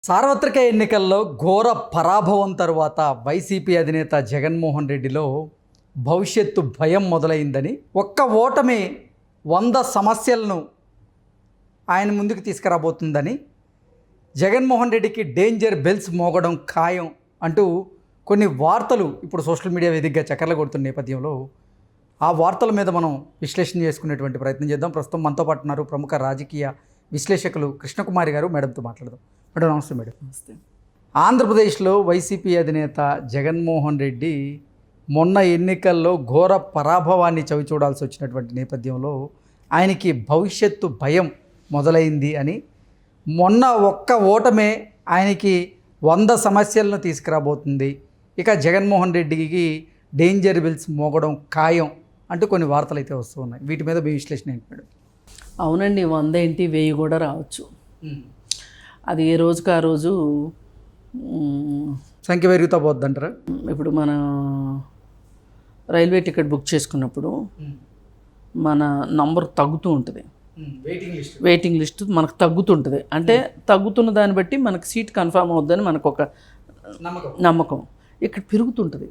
సార్వత్రిక ఎన్నికల్లో ఘోర పరాభవం తరువాత వైసీపీ అధినేత జగన్మోహన్ రెడ్డిలో భవిష్యత్తు భయం మొదలైందని, ఒక్క ఓటమి 100 సమస్యలను ఆయన ముందుకు తీసుకురాబోతుందని, జగన్మోహన్ రెడ్డికి డేంజర్ బెల్స్ మోగడం ఖాయం అంటూ కొన్ని వార్తలు ఇప్పుడు సోషల్ మీడియా వేదికగా చక్కర్లు కొడుతున్న నేపథ్యంలో ఆ వార్తల మీద మనం విశ్లేషణ చేసుకునేటువంటి ప్రయత్నం చేద్దాం. ప్రస్తుతం మనతో పాటు ఉన్నారు ప్రముఖ రాజకీయ విశ్లేషకులు కృష్ణకుమారి గారు. మేడంతో మాట్లాడదాం. మేడం నమస్తే. మేడం నమస్తే. ఆంధ్రప్రదేశ్లో వైసీపీ అధినేత జగన్మోహన్ రెడ్డి మొన్న ఎన్నికల్లో ఘోర పరాభవాన్ని చవిచూడాల్సి వచ్చినటువంటి నేపథ్యంలో ఆయనకి భవిష్యత్తు భయం మొదలైంది అని, మొన్న ఒక్క ఓటమే ఆయనకి 100 సమస్యలను తీసుకురాబోతుంది, ఇక జగన్మోహన్ రెడ్డికి డేంజర్ బిల్స్ మోగడం ఖాయం అంటూ కొన్ని వార్తలు అయితే వస్తూ ఉన్నాయి. వీటి మీద మీ విశ్లేషణ ఏంటి మేడం? అవునండి, 100 ఏంటి 1000 కూడా రావచ్చు. అది ఏ రోజుకి ఆ రోజు సంఖ్య పెరుగుతా పోద్ది అంటారా? ఇప్పుడు మన రైల్వే టికెట్ బుక్ చేసుకున్నప్పుడు మన నంబర్ తగ్గుతూ ఉంటుంది, వెయిటింగ్ లిస్ట్ మనకు తగ్గుతుంటుంది. అంటే తగ్గుతున్న దాన్ని బట్టి మనకు సీట్ కన్ఫర్మ్ అవుద్దని మనకు ఒక నమ్మకం. ఇక్కడ పెరుగుతుంటుంది.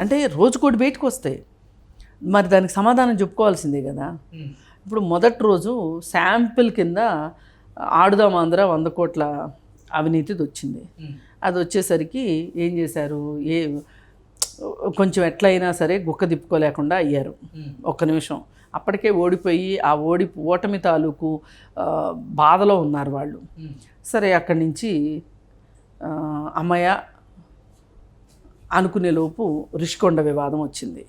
అంటే రోజుకోటి బయటకు వస్తాయి, మరి దానికి సమాధానం చెప్పుకోవాల్సిందే కదా. ఇప్పుడు మొదటి రోజు శాంపిల్ కింద ఆడుదాం ఆంధ్ర 100 కోట్ల అవినీతిది వచ్చింది. అది వచ్చేసరికి ఏం చేశారు, కొంచెం ఎట్లయినా సరే గుక్క తిప్పుకోలేకుండా అయ్యారు. ఒక్క నిమిషం అప్పటికే ఓడిపోయి ఆ ఓటమి తాలూకు బాధలో ఉన్నారు వాళ్ళు. సరే అక్కడి నుంచి అమ్మయ్య అనుకునే లోపు రుషికొండ వివాదం వచ్చింది.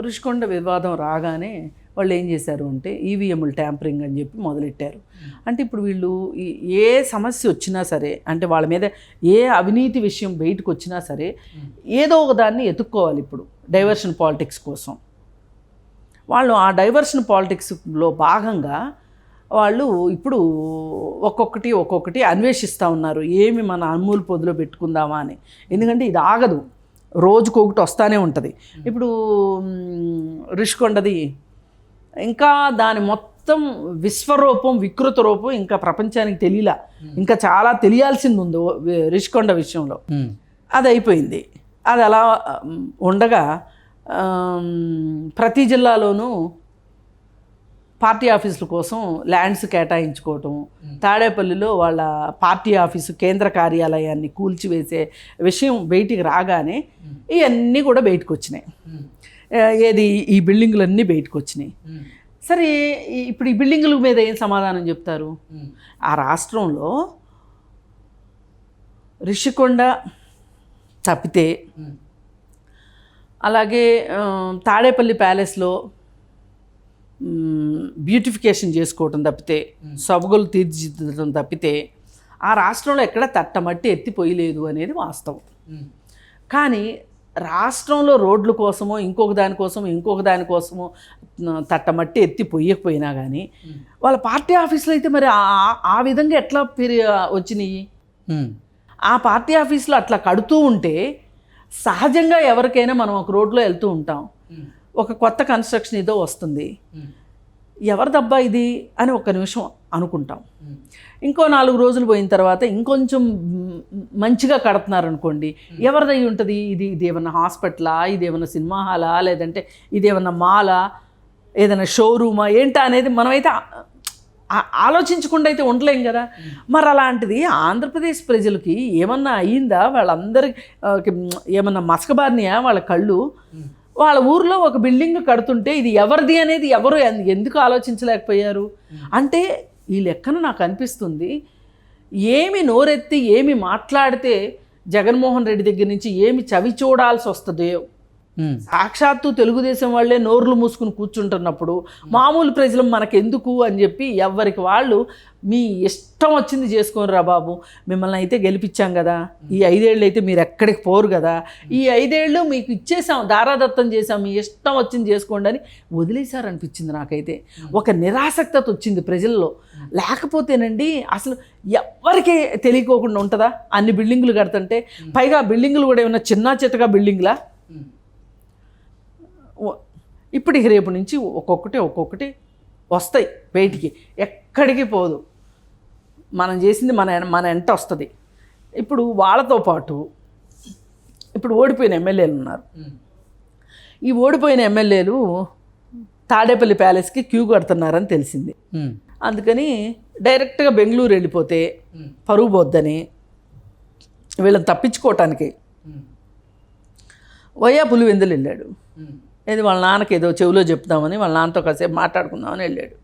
రుషికొండ వివాదం రాగానే వాళ్ళు ఏం చేశారు అంటే ఈవీఎంలు ట్యాంపరింగ్ అని చెప్పి మొదలెట్టారు. అంటే ఇప్పుడు వీళ్ళు ఏ సమస్య వచ్చినా సరే, అంటే వాళ్ళ మీద ఏ అవినీతి విషయం బయటకు వచ్చినా సరే ఏదో ఒక దాన్ని ఎత్తుక్కోవాలి. ఇప్పుడు డైవర్షన్ పాలిటిక్స్ కోసం వాళ్ళు ఆ డైవర్షన్ పాలిటిక్స్లో భాగంగా వాళ్ళు ఇప్పుడు ఒక్కొక్కటి అన్వేషిస్తూ ఉన్నారు. ఏమి మన అమూల్ పొదిలో పెట్టుకుందామా అని. ఎందుకంటే ఇది ఆగదు, రోజుకొకటి వస్తూనే ఉంటుంది. ఇప్పుడు రుషికొండది ఇంకా దాని మొత్తం విశ్వరూపం వికృత రూపం ఇంకా ప్రపంచానికి తెలియలా, ఇంకా చాలా తెలియాల్సింది ఉంది రుషికొండ విషయంలో. అది అయిపోయింది. అది అలా ఉండగా ప్రతి జిల్లాలోనూ పార్టీ ఆఫీసుల కోసం ల్యాండ్స్ కేటాయించుకోవటం, తాడేపల్లిలో వాళ్ళ పార్టీ ఆఫీసు కేంద్ర కార్యాలయాన్ని కూల్చివేసే విషయం బయటికి రాగానే ఇవన్నీ కూడా బయటకు వచ్చినాయి. ఏది ఈ బిల్డింగులన్నీ బయటకు వచ్చినాయి. సరే ఇప్పుడు ఈ బిల్డింగుల మీద ఏం సమాధానం చెప్తారు? ఆ రాష్ట్రంలో రిషికొండ తప్పితే, అలాగే తాడేపల్లి ప్యాలెస్లో బ్యూటిఫికేషన్ చేసుకోవటం తప్పితే, సొబగులు తీర్చిదిద్దడం తప్పితే ఆ రాష్ట్రంలో ఎక్కడ తట్టమట్టి ఎత్తిపోయలేదు అనేది వాస్తవం. కానీ రాష్ట్రంలో రోడ్ల కోసమో ఇంకొక దానికోసమో తట్టమట్టి ఎత్తి పొయ్యకపోయినా కానీ వాళ్ళ పార్టీ ఆఫీసులో అయితే మరి ఆ విధంగా ఎట్లా వచ్చినాయి? ఆ పార్టీ ఆఫీసులో అట్లా కడుతూ ఉంటే సహజంగా ఎవరికైనా మనం ఒక రోడ్లో వెళ్తూ ఉంటాం, ఒక కొత్త కన్స్ట్రక్షన్ ఏదో వస్తుంది, ఎవరిదబ్బా ఇది అని ఒక్క నిమిషం అనుకుంటాం. ఇంకో 4 రోజులు పోయిన తర్వాత ఇంకొంచెం మంచిగా కడుతున్నారు అనుకోండి, ఎవరిదై ఉంటుంది? ఇది ఏమన్నా హాస్పిటలా, ఇదేమన్నా సినిమా హాలా, లేదంటే ఇదేమన్నా మాలా, ఏదైనా షోరూమా ఏంటా అనేది మనమైతే ఆలోచించకుండా అయితే ఉండలేం కదా. మరి అలాంటిది ఆంధ్రప్రదేశ్ ప్రజలకి ఏమన్నా అయ్యిందా? వాళ్ళందరికీ ఏమన్నా మసకబారినాయా వాళ్ళ కళ్ళు? వాళ్ళ ఊర్లో ఒక బిల్డింగ్ కడుతుంటే ఇది ఎవరిది అనేది ఎవరు ఎందుకు ఆలోచించలేకపోయారు? అంటే ఈ లెక్కన నాకు అనిపిస్తుంది, ఏమి నోరెత్తి ఏమి మాట్లాడితే జగన్మోహన్ రెడ్డి దగ్గర నుంచి ఏమి చవి చూడాల్సి వస్తుందో. సాక్షాత్తు తెలుగుదేశం వాళ్ళే నోర్లు మూసుకుని కూర్చుంటున్నప్పుడు మామూలు ప్రజలు మనకెందుకు అని చెప్పి ఎవరికి వాళ్ళు మీ ఇష్టం వచ్చింది చేసుకొని రా బాబు, మిమ్మల్ని అయితే గెలిపించాం కదా, ఈ 5 ఏళ్ళు అయితే మీరు ఎక్కడికి పోరు కదా, ఈ 5 ఏళ్ళు మీకు ఇచ్చేసాం, దారాదత్తం చేసాం, మీ ఇష్టం వచ్చింది చేసుకోండి అని వదిలేశారనిపించింది నాకైతే. ఒక నిరాసక్తత వచ్చింది ప్రజల్లో. లేకపోతేనండి అసలు ఎవరికి తెలియకోకుండా ఉంటుందా అన్ని బిల్డింగులు కడుతుంటే? పైగా బిల్డింగులు కూడా ఏమన్నా చిన్న చిత్తగా బిల్డింగ్లా? ఇప్పటికి రేపు నుంచి ఒక్కొక్కటి వస్తాయి బయటికి, ఎక్కడికి పోదు. మనం చేసింది మన ఎంట వస్తుంది. ఇప్పుడు వాళ్ళతో పాటు ఇప్పుడు ఓడిపోయిన ఎమ్మెల్యేలు ఉన్నారు. ఈ ఓడిపోయిన ఎమ్మెల్యేలు తాడేపల్లి ప్యాలెస్కి క్యూ కడుతున్నారని తెలిసింది. అందుకని డైరెక్ట్గా బెంగళూరు వెళ్ళిపోతే పరుగు పోద్దని వీళ్ళని తప్పించుకోవటానికి వయ్యా పులివెందులు వెళ్ళాడు. ఏది వాళ్ళ నాన్నకి ఏదో చెవిలో చెప్తామని వాళ్ళ నాన్నతో కాసేపు మాట్లాడుకుందామని వెళ్ళాడు.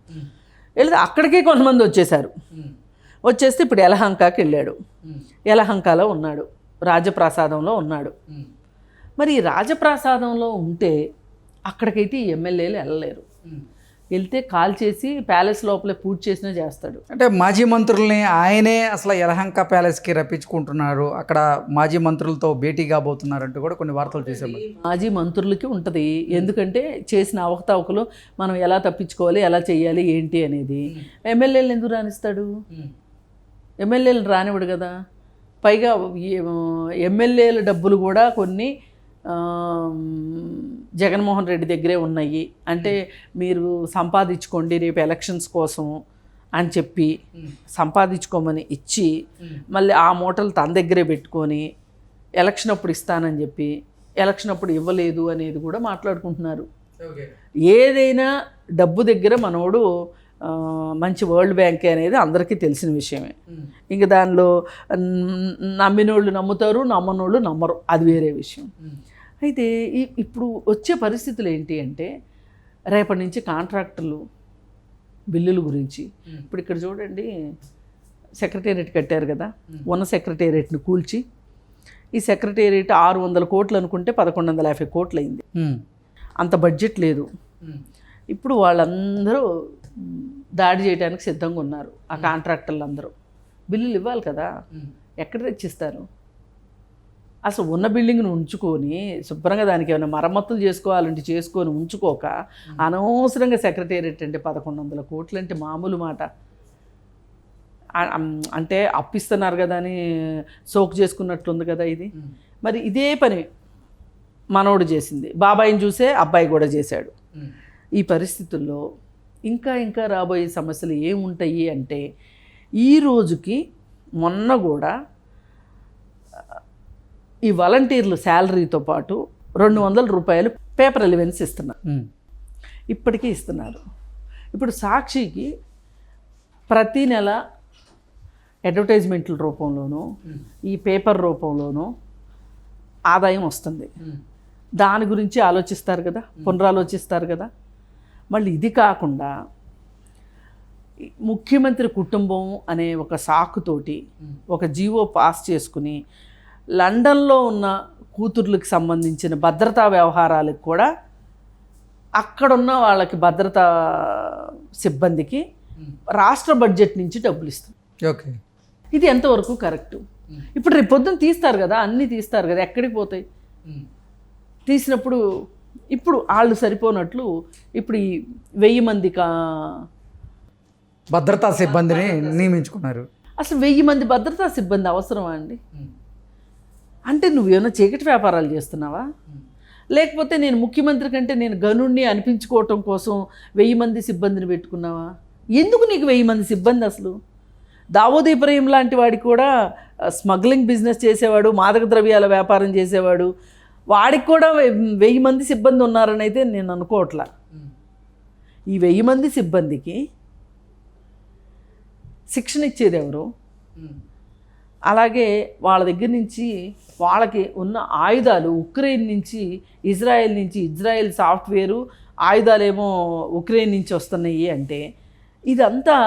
వెళ్తే అక్కడికే కొంతమంది వచ్చేసారు. వచ్చేస్తే ఇప్పుడు యలహంకకి వెళ్ళాడు. యలహంకలో ఉన్నాడు, రాజప్రాసాదంలో ఉన్నాడు. మరి ఈ రాజప్రాసాదంలో ఉంటే అక్కడికైతే ఈ ఎమ్మెల్యేలు వెళ్ళలేరు. వెళ్తే కాల్ చేసి ప్యాలెస్ లోపలే పూజ చేసినా చేస్తాడు. అంటే మాజీ మంత్రుల్ని ఆయనే అసలు యలహంక ప్యాలెస్కి రప్పించుకుంటున్నారు, అక్కడ మాజీ మంత్రులతో భేటీ కాబోతున్నారంటూ కూడా కొన్ని వార్తలు చూసాము. మాజీ మంత్రులకి ఉంటుంది, ఎందుకంటే చేసిన అవకతవకలు మనం ఎలా తప్పించుకోవాలి, ఎలా చేయాలి ఏంటి అనేది. ఎమ్మెల్యేలు ఎందుకు రానిస్తాడు? ఎమ్మెల్యేలు రానివ్వడు కదా. పైగా ఎమ్మెల్యేల డబ్బులు కూడా కొన్ని జగన్మోహన్ రెడ్డి దగ్గరే ఉన్నాయి. అంటే మీరు సంపాదించుకోండి రేపు ఎలక్షన్స్ కోసం అని చెప్పి సంపాదించుకోమని ఇచ్చి మళ్ళీ ఆ మూటలు తన దగ్గరే పెట్టుకొని ఎలక్షన్ అప్పుడు ఇస్తానని చెప్పి ఎలక్షన్ అప్పుడు ఇవ్వలేదు అనేది కూడా మాట్లాడుకుంటున్నారు. ఏదైనా డబ్బు దగ్గర మనోడు మంచి వరల్డ్ బ్యాంక్ అనేది అందరికీ తెలిసిన విషయమే. ఇంక దానిలో నమ్మినోళ్ళు నమ్ముతారు, నమ్మనోళ్ళు నమ్మరు, అది వేరే విషయం. అయితే ఇప్పుడు వచ్చే పరిస్థితులు ఏంటి అంటే రేపటి నుంచి కాంట్రాక్టర్లు బిల్లుల గురించి. ఇప్పుడు ఇక్కడ చూడండి, సెక్రటేరియట్ కట్టారు కదా, ఉన్న సెక్రటేరియట్ని కూల్చి ఈ సెక్రటేరియట్ 600 కోట్లు అనుకుంటే 1150 కోట్లు అయింది. అంత బడ్జెట్ లేదు. ఇప్పుడు వాళ్ళందరూ దాడి చేయడానికి సిద్ధంగా ఉన్నారు. ఆ కాంట్రాక్టర్లు అందరూ బిల్లులు ఇవ్వాలి కదా, ఎక్కడ తెచ్చిస్తారు? అసలు ఉన్న బిల్డింగ్ను ఉంచుకొని శుభ్రంగా దానికి ఏమైనా మరమ్మతులు చేసుకోవాలంటే చేసుకొని ఉంచుకోక అనవసరంగా సెక్రటేరియట్ అంటే 1100 కోట్లు అంటే మామూలు మాట. అంటే అప్పిస్తున్నారు కదా అని సోక్ చేసుకున్నట్లుంది కదా ఇది. మరి ఇదే పని మనోడు చేసింది, బాబాయిని చూసే అబ్బాయి కూడా చేశాడు. ఈ పరిస్థితుల్లో ఇంకా ఇంకా రాబోయే సమస్యలు ఏముంటాయి అంటే ఈ రోజుకి మొన్న కూడా ఈ వాలంటీర్లు శాలరీతో పాటు 200 రూపాయలు పేపర్ ఎలివెన్స్ ఇస్తున్నారు. ఇప్పటికీ ఇస్తున్నారు. ఇప్పుడు సాక్షికి ప్రతీ నెల అడ్వర్టైజ్మెంట్ల రూపంలోనూ ఈ పేపర్ రూపంలోనూ ఆదాయం వస్తుంది. దాని గురించి ఆలోచిస్తారు కదా, పునరాలోచిస్తారు కదా. మళ్ళీ ఇది కాకుండా ముఖ్యమంత్రి కుటుంబం అనే ఒక సాకుతోటి ఒక జీవో పాస్ చేసుకుని లండన్లో ఉన్న కూతుర్లకు సంబంధించిన భద్రతా వ్యవహారాలకు కూడా అక్కడున్న వాళ్ళకి భద్రతా సిబ్బందికి రాష్ట్ర బడ్జెట్ నుంచి డబ్బులు ఇస్తుంది. ఓకే, ఇది ఎంతవరకు కరెక్టు? ఇప్పుడు రేపు పొద్దున్న తీస్తారు కదా, అన్నీ తీస్తారు కదా, ఎక్కడికి పోతాయి? తీసినప్పుడు ఇప్పుడు వాళ్ళు సరిపోనట్లు ఇప్పుడు ఈ 1000 మంది భద్రతా సిబ్బందిని నియమించుకున్నారు. అసలు 1000 మంది భద్రతా సిబ్బంది అవసరమా అండి? అంటే నువ్వేమైనా చీకటి వ్యాపారాలు చేస్తున్నావా? లేకపోతే నేను ముఖ్యమంత్రి కంటే నేను గనుణ్ణి అనిపించుకోవటం కోసం 1000 మంది సిబ్బందిని పెట్టుకున్నావా? ఎందుకు నీకు 1000 మంది సిబ్బంది? అసలు దావోద్ ఇబ్రహీం లాంటి వాడికి కూడా స్మగ్లింగ్ బిజినెస్ చేసేవాడు, మాదక ద్రవ్యాల వ్యాపారం చేసేవాడు, వాడికి కూడా 1000 మంది సిబ్బంది ఉన్నారని అయితే నేను అనుకోవట్లా. ఈ 1000 మంది సిబ్బందికి శిక్షణ ఇచ్చేది ఎవరు? అలాగే వాళ్ళ దగ్గర నుంచి వాళ్ళకి ఉన్న ఆయుధాలు ఉక్రెయిన్ నుంచి, ఇజ్రాయెల్ సాఫ్ట్వేరు ఆయుధాలేమో ఉక్రెయిన్ నుంచి వస్తున్నాయి అంటే ఇదంతా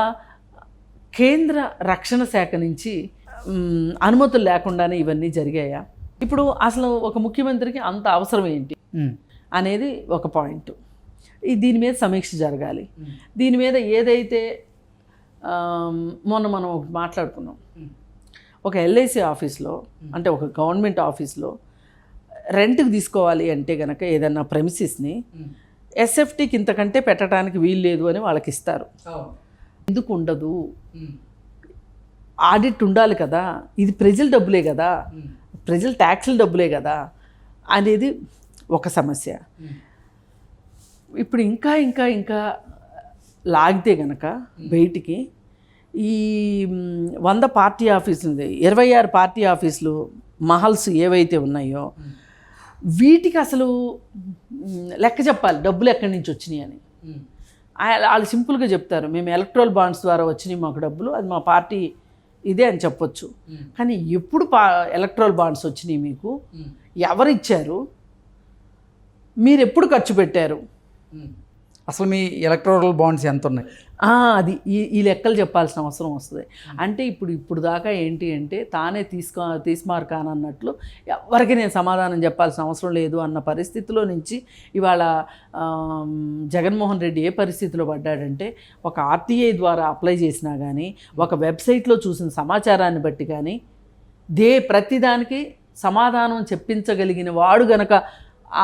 కేంద్ర రక్షణ శాఖ నుంచి అనుమతులు లేకుండానే ఇవన్నీ జరిగాయా? ఇప్పుడు అసలు ఒక ముఖ్యమంత్రికి అంత అవసరం ఏంటి అనేది ఒక పాయింట్. దీని మీద సమీక్ష జరగాలి. దీని మీద ఏదైతే మొన్న మనం ఒకటి మాట్లాడుకున్నాం, ఒక ఎల్ఐసి ఆఫీస్లో అంటే ఒక గవర్నమెంట్ ఆఫీస్లో రెంట్కి తీసుకోవాలి అంటే కనుక ఏదన్నా ప్రెమిసిస్ని ఎస్ఎఫ్టీకి ఇంతకంటే పెట్టడానికి వీలు లేదు అని వాళ్ళకి ఇస్తారు. ఎందుకు ఉండదు? ఆడిట్ ఉండాలి కదా, ఇది ప్రజల డబ్బులే కదా, ప్రజల ట్యాక్స్ల డబ్బులే కదా అనేది ఒక సమస్య. ఇప్పుడు ఇంకా ఇంకా ఇంకా లాగితే కనుక బయటికి ఈ 100 పార్టీ ఆఫీసులు 26 పార్టీ ఆఫీసులు మహల్స్ ఏవైతే ఉన్నాయో వీటికి అసలు లెక్క చెప్పాలి, డబ్బులు ఎక్కడి నుంచి వచ్చినాయి అని. వాళ్ళు సింపుల్గా చెప్తారు, మేము ఎలక్ట్రల్ బాండ్స్ ద్వారా వచ్చినాయి మాకు డబ్బులు, అది మా పార్టీ ఇదే అని చెప్పొచ్చు. కానీ ఎప్పుడు ఎలక్ట్రల్ బాండ్స్ వచ్చినాయి మీకు, ఎవరు ఇచ్చారు, మీరు ఎప్పుడు ఖర్చు పెట్టారు, అసలు మీ ఎలక్ట్రల్ బాండ్స్ ఎంత ఉన్నాయి, అది ఈ లెక్కలు చెప్పాల్సిన అవసరం వస్తుంది. అంటే ఇప్పుడు దాకా ఏంటి అంటే తానే తీసుమారు కానన్నట్లు ఎవరికి నేను సమాధానం చెప్పాల్సిన అవసరం లేదు అన్న పరిస్థితిలో నుంచి ఇవాళ జగన్మోహన్ రెడ్డి ఏ పరిస్థితిలో పడ్డాడంటే, ఒక ఆర్టీఐ ద్వారా అప్లై చేసినా కానీ, ఒక వెబ్సైట్లో చూసిన సమాచారాన్ని బట్టి కానీ ప్రతిదానికి సమాధానం చెప్పించగలిగిన వాడు గనక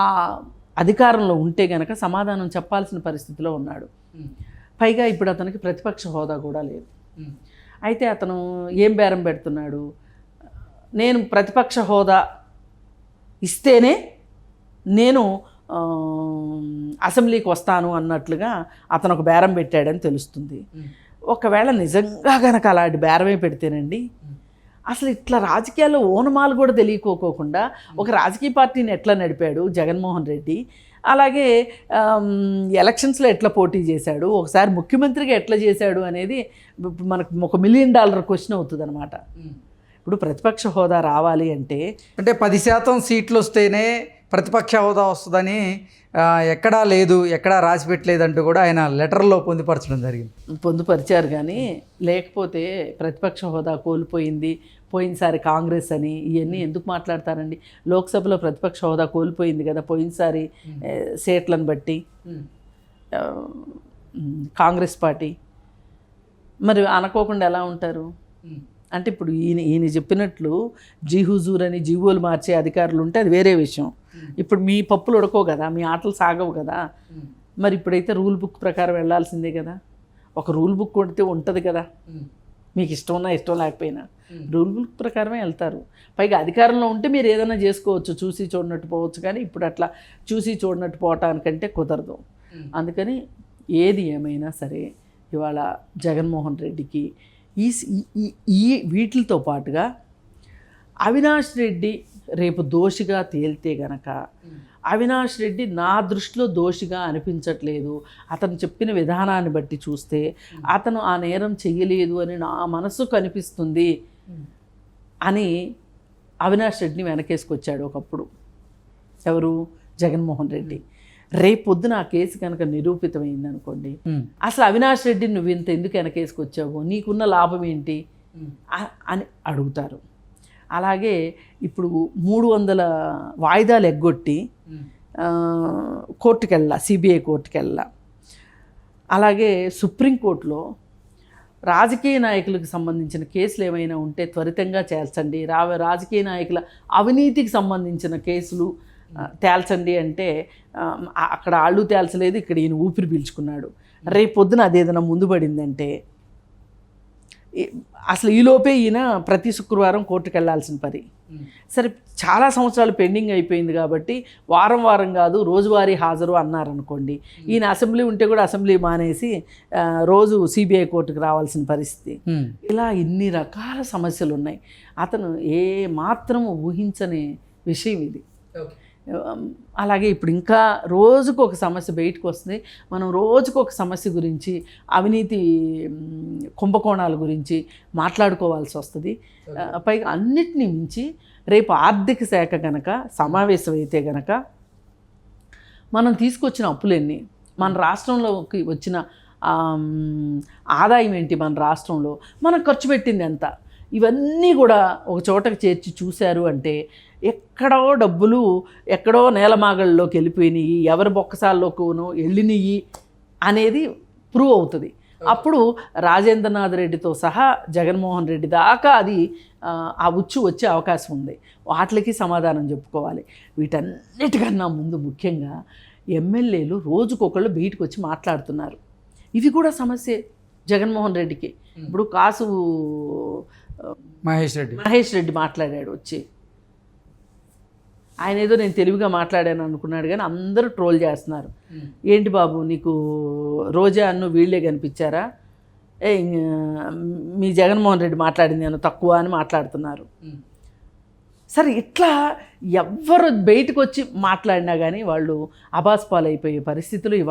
ఆ అధికారంలో ఉంటే గనక సమాధానం చెప్పాల్సిన పరిస్థితిలో ఉన్నాడు. పైగా ఇప్పుడు అతనికి ప్రతిపక్ష హోదా కూడా లేదు. అయితే అతను ఏం బేరం పెడుతున్నాడు, నేను ప్రతిపక్ష హోదా ఇస్తేనే నేను అసెంబ్లీకి వస్తాను అన్నట్లుగా అతను ఒక బేరం పెట్టాడని తెలుస్తుంది. ఒకవేళ నిజంగా గనక అలాంటి బేరమే పెడితేనండి, అసలు ఇట్లా రాజకీయాల్లో ఓనమాలు కూడా తెలియకోకుండా ఒక రాజకీయ పార్టీని ఎట్లా నడిపాడు జగన్మోహన్ రెడ్డి, అలాగే ఎలక్షన్స్లో ఎట్లా పోటీ చేశాడు, ఒకసారి ముఖ్యమంత్రిగా ఎట్లా చేశాడు అనేది మనకు $1 మిలియన్ క్వశ్చన్ అవుతుంది అనమాట. ఇప్పుడు ప్రతిపక్ష హోదా రావాలి అంటే 10% సీట్లు వస్తేనే ప్రతిపక్ష హోదా వస్తుందని ఎక్కడా లేదు, ఎక్కడా రాసి పెట్టలేదంటూ కూడా ఆయన లెటర్లో పొందుపరచడం జరిగింది. పొందుపరిచారు, కానీ లేకపోతే ప్రతిపక్ష హోదా కోల్పోయింది పోయినసారి కాంగ్రెస్ అని ఇవన్నీ ఎందుకు మాట్లాడతారండి? లోక్సభలో ప్రతిపక్ష హోదా కోల్పోయింది కదా పోయినసారి సీట్లను బట్టి కాంగ్రెస్ పార్టీ, మరి అనుకోకుండా ఎలా ఉంటారు? అంటే ఇప్పుడు ఈయన చెప్పినట్లు హుజూర్ అని జీవోలు మార్చే అధికారులు ఉంటే అది వేరే విషయం. ఇప్పుడు మీ పప్పులు ఉడకవు కదా, మీ ఆటలు సాగవు కదా. మరి ఇప్పుడైతే రూల్ బుక్ ప్రకారం వెళ్ళాల్సిందే కదా. ఒక రూల్ బుక్ కొడితే ఉంటుంది కదా, మీకు ఇష్టం ఉన్నా ఇష్టం లేకపోయినా రూల్ బుక్ ప్రకారమే వెళ్తారు. పైగా అధికారంలో ఉంటే మీరు ఏదైనా చేసుకోవచ్చు, చూసి చూడనట్టు పోవచ్చు. కానీ ఇప్పుడు అట్లా చూసి చూడనట్టు పోవటానికంటే కుదరదు. అందుకని ఏది ఏమైనా సరే ఇవాళ జగన్మోహన్ రెడ్డికి ఈ వీటితో పాటుగా అవినాష్ రెడ్డి రేపు దోషిగా తేలితే గనక, అవినాష్ రెడ్డి నా దృష్టిలో దోషిగా అనిపించట్లేదు, అతను చెప్పిన విధానాన్ని బట్టి చూస్తే అతను ఆ నేరం చెయ్యలేదు అని నా మనసు కనిపిస్తుంది అని అవినాష్ రెడ్డిని వెనకేసుకొచ్చాడు ఒకప్పుడు. ఎవరు? జగన్మోహన్ రెడ్డి. రేపొద్దున ఆ కేసు కనుక నిరూపితమైంది అనుకోండి, అసలు అవినాష్ రెడ్డిని నువ్వు ఇంత ఎందుకు వెనకేసుకొచ్చావు, నీకున్న లాభం ఏంటి అని అడుగుతారు. అలాగే ఇప్పుడు 300 వాయిదాలు ఎగ్గొట్టి కోర్టుకు వెళ్ళా, సిబిఐ కోర్టుకు వెళ్ళా. అలాగే సుప్రీంకోర్టులో రాజకీయ నాయకులకు సంబంధించిన కేసులు ఏమైనా ఉంటే త్వరితంగా చేల్చండి, రాజకీయ నాయకుల అవినీతికి సంబంధించిన కేసులు తేల్చండి అంటే అక్కడ ఆళ్ళు తేల్చలేదు, ఇక్కడ ఈయన ఊపిరి పీల్చుకున్నాడు. రేపు పొద్దున అదేదైనా ముందు పడిందంటే అసలు ఈలోపే ఈయన ప్రతి శుక్రవారం కోర్టుకు వెళ్ళాల్సిన పని. సరే, చాలా సంవత్సరాలు పెండింగ్ అయిపోయింది కాబట్టి వారం కాదు రోజువారీ హాజరు అన్నారనుకోండి, ఈయన అసెంబ్లీ ఉంటే కూడా అసెంబ్లీ మానేసి రోజు సిబిఐ కోర్టుకు రావాల్సిన పరిస్థితి. ఇలా ఇన్ని రకాల సమస్యలు ఉన్నాయి. అతను ఏ మాత్రం ఊహించని విషయం ఇది. అలాగే ఇప్పుడు ఇంకా రోజుకు ఒక సమస్య బయటకు వస్తుంది. మనం రోజుకు ఒక సమస్య గురించి, అవినీతి కుంభకోణాల గురించి మాట్లాడుకోవాల్సి వస్తుంది. పైగా అన్నిటినీ మించి రేపు ఆర్థిక శాఖ కనుక సమావేశం అయితే కనుక మనం తీసుకొచ్చిన అప్పులన్నీ, మన రాష్ట్రంలోకి వచ్చిన ఆదాయం ఏంటి, మన రాష్ట్రంలో మనం ఖర్చు పెట్టింది ఎంత, ఇవన్నీ కూడా ఒక చోటకు చేర్చి చూశారు అంటే ఎక్కడో డబ్బులు ఎక్కడో నేలమాగళ్ళలోకి వెళ్ళిపోయినాయి, ఎవరి బొక్కసాల్లోనూ వెళ్ళినాయి అనేది ప్రూవ్ అవుతుంది. అప్పుడు రాజేంద్రనాథ్ రెడ్డితో సహా జగన్మోహన్ రెడ్డి దాకా అది ఆ ఉచ్చు వచ్చే అవకాశం ఉంది. వాటికి సమాధానం చెప్పుకోవాలి. వీటన్నిటికన్నా ముందు ముఖ్యంగా ఎమ్మెల్యేలు రోజుకొకళ్ళు బయటకు వచ్చి మాట్లాడుతున్నారు. ఇవి కూడా సమస్యే జగన్మోహన్ రెడ్డికి. ఇప్పుడు కాసు మహేష్ రెడ్డి మాట్లాడాడు వచ్చి, ఆయన ఏదో నేను తెలివిగా మాట్లాడాను అనుకున్నాడు, కానీ అందరూ ట్రోల్ చేస్తున్నారు. ఏంటి బాబు, నీకు రోజా అన్ను వీళ్ళే కనిపించారా, ఏ మీ జగన్మోహన్ రెడ్డి మాట్లాడింది నేను తక్కువ అని మాట్లాడుతున్నారు. సరే ఇట్లా ఎవ్వరు బయటకు వచ్చి మాట్లాడినా కానీ వాళ్ళు అబాస్పాలైపోయే పరిస్థితులు ఇవాళ